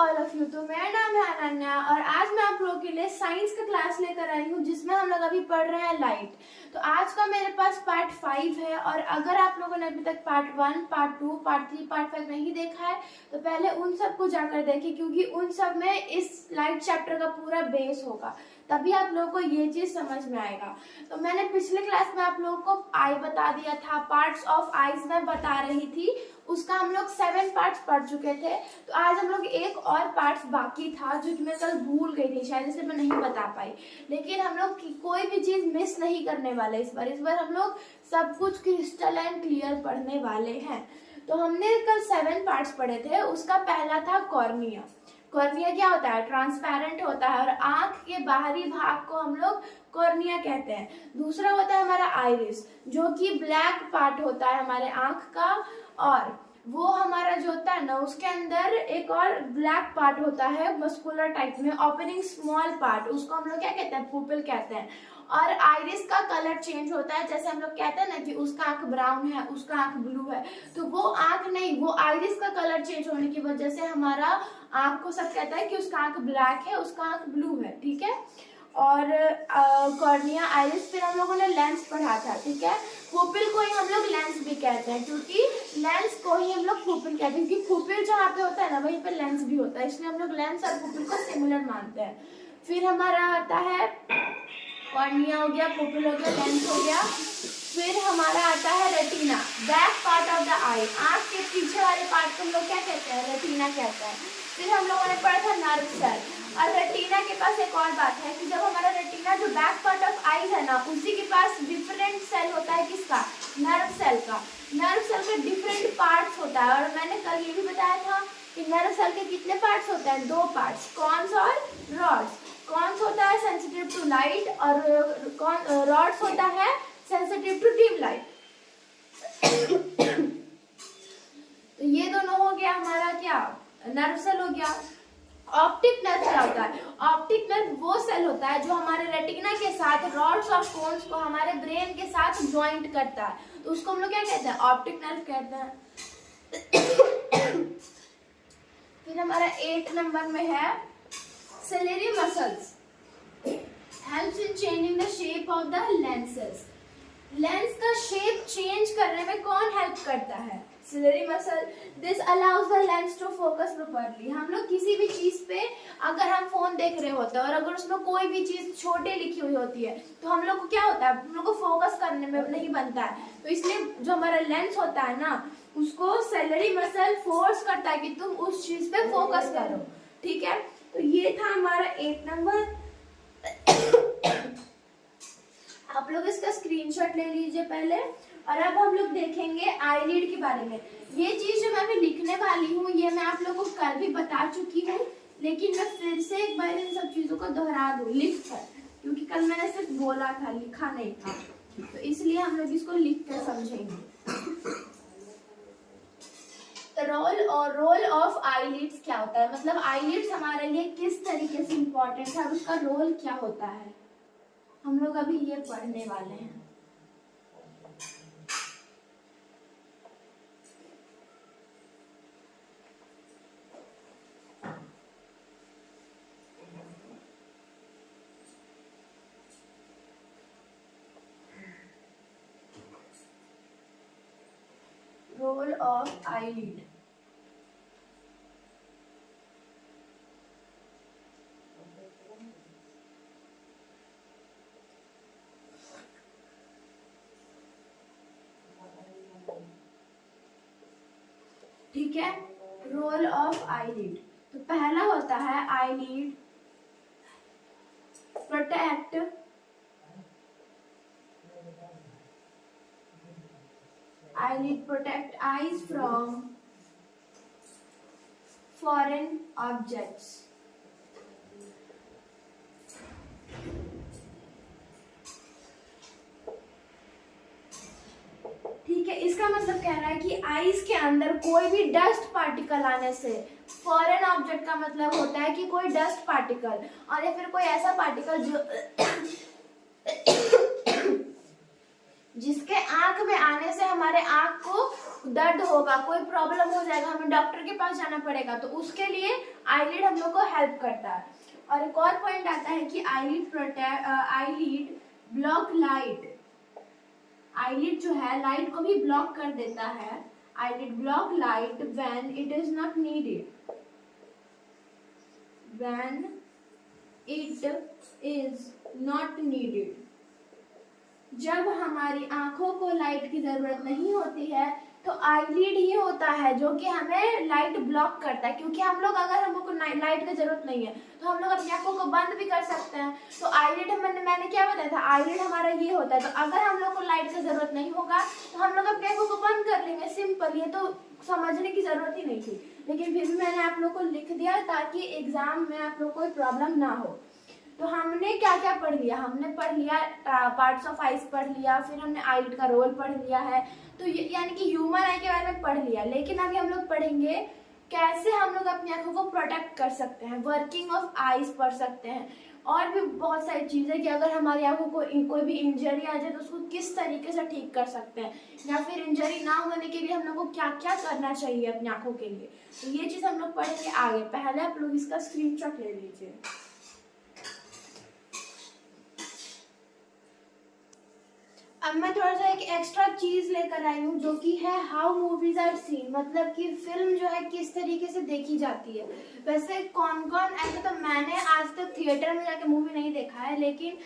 All of you. तो मेरा नाम है अनन्या और आज मैं आप लोगों के लिए साइंस का क्लास लेकर आई हूँ जिसमें हम लोग अभी पढ़ रहे हैं लाइट। तो आज का मेरे पास पार्ट 5 है और अगर आप लोगों ने अभी तक पार्ट 1, पार्ट 2, पार्ट 3, पार्ट 5 नहीं देखा है तो पहले उन सब को जाकर देखिए, क्योंकि उन सब में इस लाइट चैप्टर का पूरा बेस होगा, तभी आप लोगों को ये चीज समझ में आएगा। तो मैंने पिछले क्लास में आप लोगों को आई बता दिया था, पार्ट्स ऑफ आईज में बता रही थी, उसका हम लोग 7 पार्ट्स पढ़ चुके थे। तो आज हम लोग एक और पार्ट्स बाकी था जो कि मैं कल भूल गई थी, शायद इसलिए मैं नहीं बता पाई। लेकिन हम लोग कोई भी चीज मिस नहीं करने वाले इस बार हम लोग सब कुछ क्रिस्टल एंड क्लियर पढ़ने वाले हैं। तो हमने कल 7 पार्ट्स पढ़े थे। उसका पहला था कॉर्निया। कॉर्निया क्या होता है? ट्रांसपेरेंट होता है और आंख के बाहरी भाग को हम लोग कॉर्निया कहते हैं। दूसरा होता है हमारा आइरिस, जो कि ब्लैक पार्ट होता है हमारे आंख का, और वो हमारा जो होता है ना उसके अंदर एक और ब्लैक पार्ट होता है मस्कुलर टाइप में, ओपनिंग स्मॉल पार्ट, उसको हम लोग क्या कहते हैं? पुपिल कहते हैं। और आइरिस का कलर चेंज होता है, जैसे हम लोग कहते हैं ना कि उसका आंख ब्राउन है, उसका आंख ब्लू है, तो वो आंख नहीं, वो आइरिस का कलर चेंज होने की वजह से हमारा आंख को सब कहता है कि उसका आंख ब्लैक है, उसका आंख ब्लू है, ठीक है। और कॉर्निया, आइरिस, फिर हम लोगों ने लेंस पढ़ा था, ठीक है। पुपिल को ही हम लोग लेंस भी कहते हैं, क्योंकि लेंस को ही हम लोग पुपिल कहते हैं, क्योंकि पुपिल जहाँ पे होता है ना वहीं पे लेंस भी होता है, इसलिए हम लोग लेंस और पुपिल को सिमिलर मानते हैं। फिर हमारा आता है कॉर्निया हो गया, पुपिल हो गया, लेंस हो गया। फिर हमारा आता है retina, back part of the eye, आंख के पीछे वाले पार्ट को हम लोग क्या कहते हैं? रेटिना कहते हैं। फिर हम लोगों ने पढ़ा था नर्व सेल। और रेटिना के पास एक और बात है कि जब हमारा रेटिना जो बैक पार्ट ऑफ आई है ना, उसी के पास डिफरेंट सेल होता है, किसका? नर्व सेल का। नर्व सेल का डिफरेंट पार्ट्स होता है, और मैंने कल ये भी बताया था कि नर्व सेल के कितने पार्ट्स होते हैं? 2 पार्ट्स, कॉन्स और रॉड्स। कॉन्स होता है सेंसिटिव टू लाइट और रॉड्स होता है सेंसिटिव टू डिम लाइट। तो ये दोनों हो गया हमारा क्या? नर्व सेल हो गया। ऑप्टिक नर्व क्या होता है? ऑप्टिक नर्व वो सेल होता है जो हमारे रेटिना के साथ रॉड्स और कोन्स को हमारे ब्रेन के साथ ज्वाइंट करता है, तो उसको हम लोग क्या कहते हैं? ऑप्टिक नर्व कहते हैं। फिर हमारा 8 नंबर में है ciliary muscles, helps in changing the shape of the lenses. Lens का शेप चेंज करने में कौन हेल्प करता है? Ciliary muscle. This allows the lens to focus properly. हम लोग किसी भी चीज पे, अगर हम फोन देख रहे होते हैं और अगर उसमें कोई भी चीज छोटे लिखी हुई होती है तो हम लोग को क्या होता है? हम लोग को फोकस करने में नहीं बनता है, तो इसलिए जो हमारा लेंस होता है ना, उसको सिलेरी मसल फोर्स करता है कि तुम उस चीज पे फोकस करो, ठीक है। तो ये था हमारा 8 नंबर। आप लोग इसका स्क्रीनशॉट ले लीजिए पहले, और अब हम लोग देखेंगे आईलिड के बारे में। ये चीज जो मैं अभी लिखने वाली हूँ ये मैं आप लोगों को कल भी बता चुकी हूँ, लेकिन मैं फिर से एक बार इन सब चीजों को दोहरा दूँ लिख कर, क्योंकि कल मैंने सिर्फ बोला था, लिखा नहीं था, तो इसलिए हम लोग इसको लिख कर समझेंगे। रोल ऑफ आईलिड्स क्या होता है, मतलब आईलिड्स हमारे लिए किस तरीके से इम्पोर्टेंट है, उसका रोल क्या होता है, हम लोग अभी ये पढ़ने वाले हैं। Role of eyelid. ठीक है, रोल ऑफ आईलिड। तो पहला होता है eyelid protect eyes from foreign objects। ठीक है, इसका मतलब कह रहा है कि आईज के अंदर कोई भी डस्ट पार्टिकल आने से, फॉरेन ऑब्जेक्ट का मतलब होता है कि कोई डस्ट पार्टिकल और या फिर कोई ऐसा पार्टिकल जो जिसके आंख में आने से हमारे आंख को दर्द होगा, कोई प्रॉब्लम हो जाएगा, हमें डॉक्टर के पास जाना पड़ेगा, तो उसके लिए आईलिड हम लोग को हेल्प करता है। और एक और पॉइंट आता है कि आईलिड ब्लॉक लाइट, आईलिड जो है लाइट को भी ब्लॉक कर देता है। Eyelid block light when it is not needed, when it is not needed, जब हमारी आंखों को लाइट की जरूरत नहीं होती है तो आईलिड ही होता है जो कि हमें लाइट ब्लॉक करता है। क्योंकि हम लोग अगर हमको लाइट की जरूरत नहीं है तो हम लोग अपनी आंखों को बंद भी कर सकते हैं। तो आईलिड मैंने क्या बताया था, आईलिड हमारा ये होता है। तो अगर हम लोग को लाइट की जरूरत नहीं होगा तो हम लोग अपनी आंखों को बंद कर लेंगे, सिंपल। ये तो समझने की जरूरत ही नहीं थी, लेकिन फिर भी मैंने आप लोग को लिख दिया ताकि एग्जाम में आप लोग को कोई प्रॉब्लम ना हो। तो हमने क्या क्या पढ़ लिया, हमने पढ़ लिया पार्ट्स ऑफ आइज पढ़ लिया, फिर हमने आईलिड का रोल पढ़ लिया है, तो यानी कि ह्यूमन आई के बारे में पढ़ लिया। लेकिन अभी हम लोग पढ़ेंगे कैसे हम लोग अपनी आंखों को प्रोटेक्ट कर सकते हैं, वर्किंग ऑफ आइज पढ़ सकते हैं, और भी बहुत सारी चीजें कि अगर हमारी आंखों को कोई भी इंजरी आ जाए तो उसको किस तरीके से ठीक कर सकते हैं, या फिर इंजरी ना होने के लिए हम लोग को क्या क्या करना चाहिए अपनी आंखों के लिए। तो ये चीज हम लोग पढ़ेंगे आगे। पहले आप लोग इसका स्क्रीनशॉट ले लीजिए। अब मैं थोड़ा सा एक एक्स्ट्रा चीज लेकर आई हूँ जो कि है हाउ मूवीज आर सीन, मतलब कि फिल्म जो है किस तरीके से देखी जाती है। वैसे कौन कौन, ऐसे तो मैंने आज तक थिएटर में जाके मूवी नहीं देखा है, लेकिन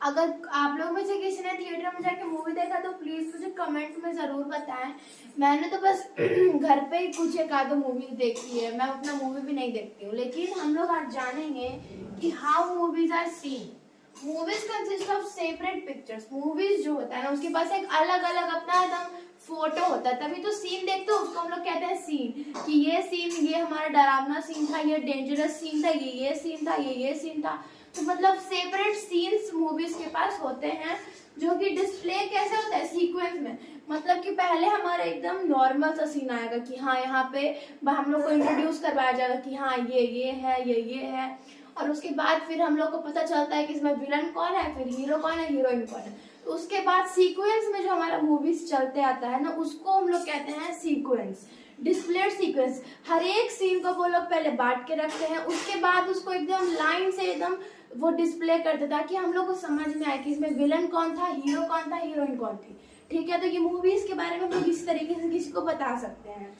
अगर आप लोग में से किसी ने थिएटर में जाके मूवी देखा तो प्लीज मुझे कमेंट में जरूर बताएं। मैंने तो बस घर पे ही कुछ एक आधो मूवी देखी है, मैं उतना मूवी भी नहीं देखती हूँ। लेकिन हम लोग आज जानेंगे कि how movies are seen. Movies consist of separate pictures. Movies जो होता है ना उसके पास एक अलग अलग अपना एकदम फोटो होता है, तभी तो सीन देखते हो, उसको हम लोग कहते हैं सीन। कि ये सीन, ये हमारा डरावना सीन था, ये डेंजरस सीन था, ये सीन था, ये सीन था। तो मतलब सेपरेट सीन्स मूवीज के पास होते हैं जो कि डिस्प्ले कैसे होता है, सीक्वेंस में। मतलब कि पहले हमारा एकदम नॉर्मल सा सीन आएगा कि हाँ यहाँ पे हम लोग को इंट्रोड्यूस करवाया जाएगा कि हाँ ये है, ये है, और उसके बाद फिर हम लोग को पता चलता है कि इसमें विलन कौन है, फिर हीरो कौन है, हीरोइन कौन है। तो उसके बाद सीक्वेंस में जो हमारा मूवीज चलते आता है ना उसको हम लोग कहते हैं सीक्वेंस, डिस्प्लेड सीक्वेंस। हर एक सीन को वो लोग पहले बांट के रखते हैं, उसके बाद उसको एकदम लाइन से एकदम वो डिस्प्ले करते ताकि हम लोग को समझ में आए कि इसमें विलन कौन था, हीरो कौन था, हीरोइन कौन थी। ठीक है, तो ये मूवीज के बारे में हम लोग इस तरीके से किसी को बता सकते हैं।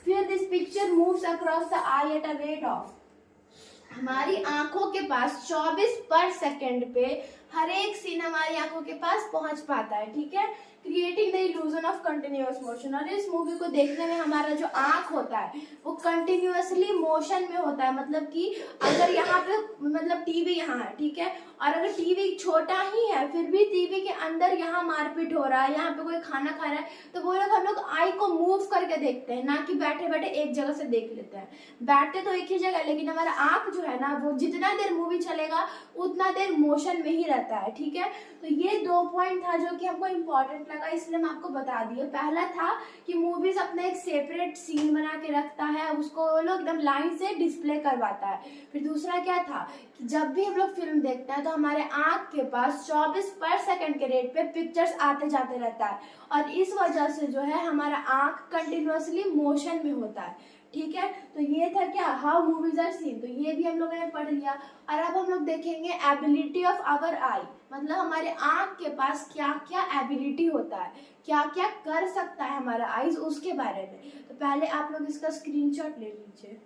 फिर this picture moves across the I at a rate of, हमारी आंखों के पास 24 पर सेकंड पे हर एक सीन हमारी आंखों के पास पहुंच पाता है। ठीक है, creating the illusion of continuous motion. और इस मूवी को देखने में हमारा जो आंख होता है वो कंटिन्यूअसली मोशन में होता है। मतलब कि अगर यहाँ पे मतलब टीवी यहाँ है, ठीक है, और अगर टीवी छोटा ही है फिर भी टीवी के अंदर यहाँ मारपीट हो रहा है, यहाँ पे कोई खाना खा रहा है, तो वो लोग हम लोग आई को मूव करके देखते हैं, ना कि बैठे बैठे एक जगह से देख लेते हैं। बैठते तो एक ही जगह, लेकिन हमारा आंख जो है ना वो जितना देर मूवी चलेगा उतना देर मोशन में ही रहता है। ठीक है, तो ये 2 पॉइंट था जो कि हमको इम्पोर्टेंट लगा, इसलिए मैं आपको बता दिया। पहला था कि मूवीज अपना एक सेपरेट सीन बना के रखता है, उसको वो लोग एकदम लाइन से डिस्प्ले करवाता है। फिर दूसरा क्या था कि जब भी हम लोग फिल्म देखते हैं तो हमारे आंख के पास 24 पर सेकंड के रेट पे पिक्चर्स आते जाते रहता है, और इस वजह से जो है हमारा आंख कंटिन्यूअसली मोशन में होता है। ठीक है, तो ये था क्या, हाउ मूवीज आर सीन। तो ये भी हम लोगों ने पढ़ लिया। और अब हम लोग देखेंगे एबिलिटी ऑफ आवर आई, मतलब हमारे आंख के पास क्या क्या एबिलिटी होता है, क्या क्या कर सकता है हमारा आईज, उसके बारे में। तो पहले आप लोग इसका स्क्रीनशॉट ले लीजिए।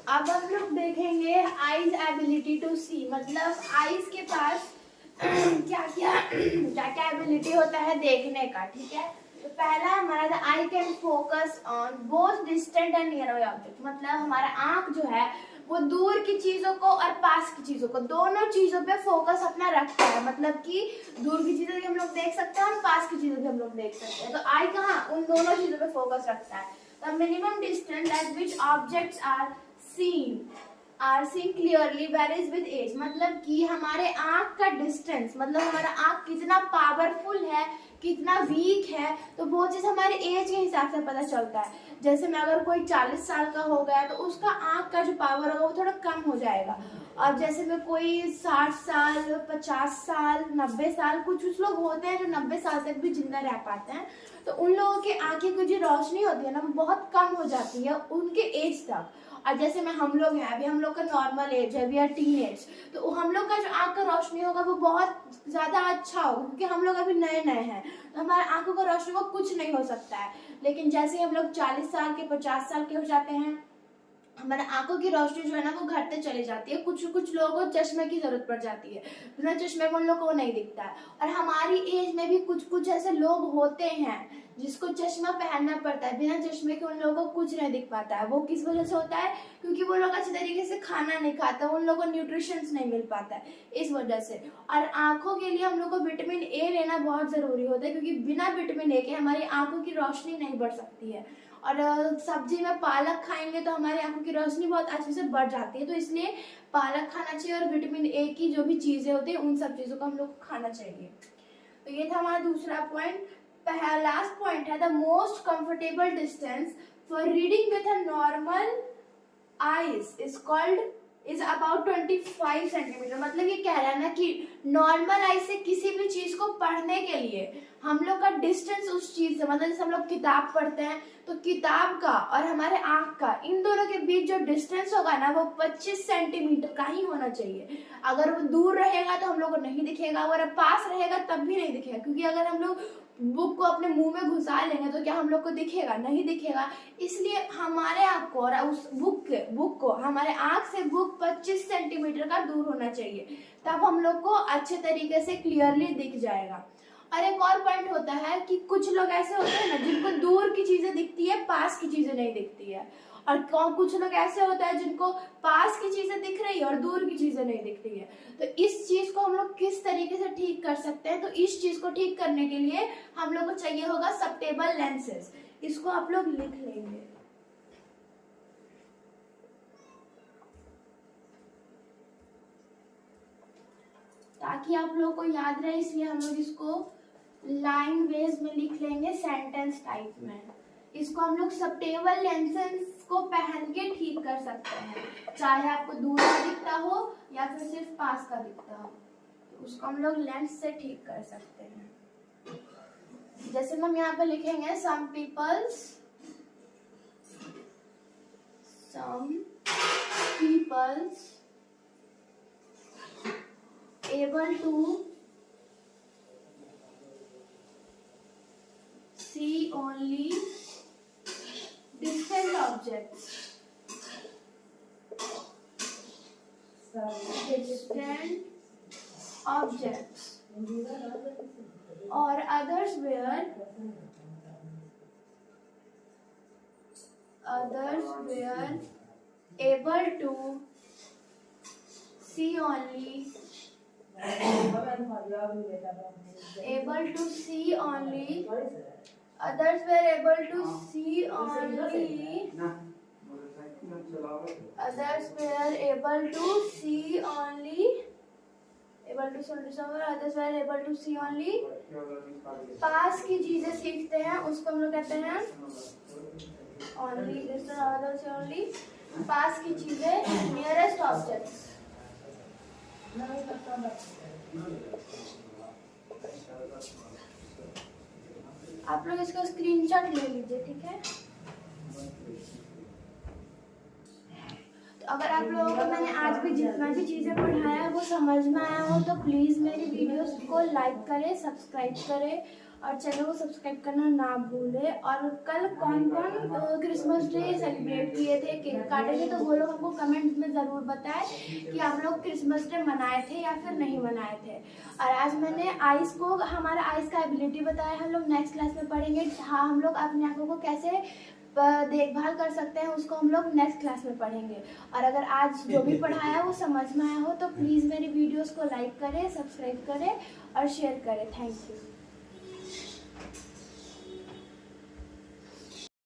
अब हम लोग देखेंगे आईज एबिलिटी टू सी, मतलब आईज के पास क्या क्या एबिलिटी होता है देखने का। ठीक है, तो पहला हमारा था I can focus on both distant and near object, मतलब हमारा आंख जो है वो दूर की चीजों को और पास की चीजों को, दोनों चीजों पे फोकस अपना रखता है। मतलब कि दूर की चीजें भी हम लोग देख सकते हैं और पास की चीजें भी हम लोग देख सकते हैं। तो आई कहाँ, उन दोनों चीजों पे फोकस रखता है। The minimum distance at which objects are seen clearly varies with age, मतलब कि हमारे आंख का डिस्टेंस, मतलब हमारा आंख कितना पावरफुल है, कितना वीक है, तो वो चीज़ हमारे एज के हिसाब से पता चलता है। जैसे में अगर कोई 40 साल का हो गया तो उसका आँख का जो पावर होगा वो थोड़ा कम हो जाएगा। और जैसे में कोई 60 साल, 50 साल, 90 साल, कुछ लोग होते हैं जो 90 साल तक भी जिंदा रह पाते हैं, तो उन लोगों की आंखें की जो रोशनी होती है ना वो बहुत कम हो जाती है उनके एज तक। और जैसे में हम लोग हैं, अभी हम लोग का नॉर्मल एज है, वी आर टीन एज, तो हम लोग का जो आँख का रोशनी होगा वो बहुत ज़्यादा अच्छा होगा, क्योंकि हम लोग अभी नए नए हैं, तो हमारे आंखों का रोशनी को कुछ नहीं हो सकता है। लेकिन जैसे हम लोग 40 साल के, 50 साल के हो जाते हैं, हमारे आंखों की रोशनी जो है ना वो घटते चली जाती है। कुछ लोगों को चश्मे की जरूरत पड़ जाती है, बिना चश्मे में उन लोगों को नहीं दिखता है। और हमारी एज में भी कुछ ऐसे लोग होते हैं जिसको चश्मा पहनना पड़ता है, बिना चश्मे के उन लोगों को कुछ नहीं दिख पाता है। वो किस वजह से होता है? क्योंकि वो लोग अच्छे तरीके से खाना नहीं खाता, उन लोगों को न्यूट्रिशंस नहीं मिल पाता है, इस वजह से। और आंखों के लिए हम लोग को विटामिन ए लेना बहुत जरूरी होता है, क्योंकि बिना विटामिन ए के हमारी आंखों की रोशनी नहीं बढ़ सकती है। और सब्जी में पालक खाएंगे तो हमारी आंखों की रोशनी बहुत अच्छे से बढ़ जाती है, तो इसलिए पालक खाना चाहिए। और विटामिन ए की जो भी चीजें होती है उन सब चीजों को हम लोग को खाना चाहिए। तो ये था हमारा दूसरा पॉइंट। लास्ट पॉइंट है the most comfortable distance for reading with a normal eyes is about 25 centimetre. मतलब ये कह रहा है ना कि नॉर्मल आई से किसी भी चीज को पढ़ने के लिए हम लोग का डिस्टेंस उस चीज से, मतलब जैसे हम लोग किताब पढ़ते हैं तो किताब का और हमारे आंख का, इन दोनों के बीच जो डिस्टेंस होगा ना वो 25 सेंटीमीटर का ही होना चाहिए। अगर वो दूर रहेगा तो हम लोग को नहीं दिखेगा, अगर पास रहेगा तब भी नहीं दिखेगा, क्योंकि अगर हम लोग बुक को अपने मुंह में घुसा लेंगे तो क्या हम लोग को दिखेगा? नहीं दिखेगा। इसलिए हमारे आंख को और उस बुक को हमारे आंख से बुक 25 सेंटीमीटर का दूर होना चाहिए, तब हम लोग को अच्छे तरीके से क्लियरली दिख जाएगा। और एक और पॉइंट होता है कि कुछ लोग ऐसे होते हैं ना जिनको दूर की चीजें दिखती है, पास की चीजें नहीं दिखती है। और कुछ लोग ऐसे होते हैं जिनको पास की चीजें दिख रही है और दूर की चीजें नहीं दिखती है। तो इस चीज को हम लोग किस तरीके से ठीक कर सकते हैं? तो इस चीज को ठीक करने के लिए हम लोग को चाहिए होगा सब्टेबल लेंसेज। इसको आप लोग लिख लेंगे। ताकि आप लोगों को याद रहे, इसलिए हम लोग इसको लाइन वेज में लिख लेंगे, सेंटेंस टाइप में। इसको हम लोग सब्टेबल लेंसेज को पहन के ठीक कर सकते हैं, चाहे आपको दूर का दिखता हो या फिर सिर्फ पास का दिखता हो, तो उसको हम लोग लेंस से ठीक कर सकते हैं। जैसे हम यहाँ पे लिखेंगे some peoples able to see only distant objects. Or others were able to see only others were able to see only पास की चीजें सीखते हैं, उसको हम लोग कहते हैं only पास की चीजें, नियरेस्ट ऑब्जेक्ट्स। आप लोग इसका स्क्रीनशॉट ले लीजिए, ठीक है? तो अगर आप लोगों को मैंने आज भी जितना भी चीज़ें पढ़ाया वो समझ में आया हो तो प्लीज़ मेरी वीडियोस को लाइक करें, सब्सक्राइब करें और चैनल को सब्सक्राइब करना ना भूलें। और कल कौन कौन क्रिसमस डे सेलिब्रेट किए थे, केक काटे थे, तो वो लोग हमको कमेंट्स में ज़रूर बताएं कि आप लोग क्रिसमस डे मनाए थे या फिर नहीं मनाए थे। और आज मैंने आइस को, हमारा आइस का एबिलिटी बताया, हम लोग नेक्स्ट क्लास में पढ़ेंगे। हाँ, हम लोग अपनी आंखों को कैसे देखभाल कर सकते हैं उसको हम लोग नेक्स्ट क्लास में पढ़ेंगे। और अगर आज जो भी पढ़ाया वो समझ में आया हो तो प्लीज़ मेरी वीडियोस को लाइक करें, सब्सक्राइब करें और शेयर करें। Thank you.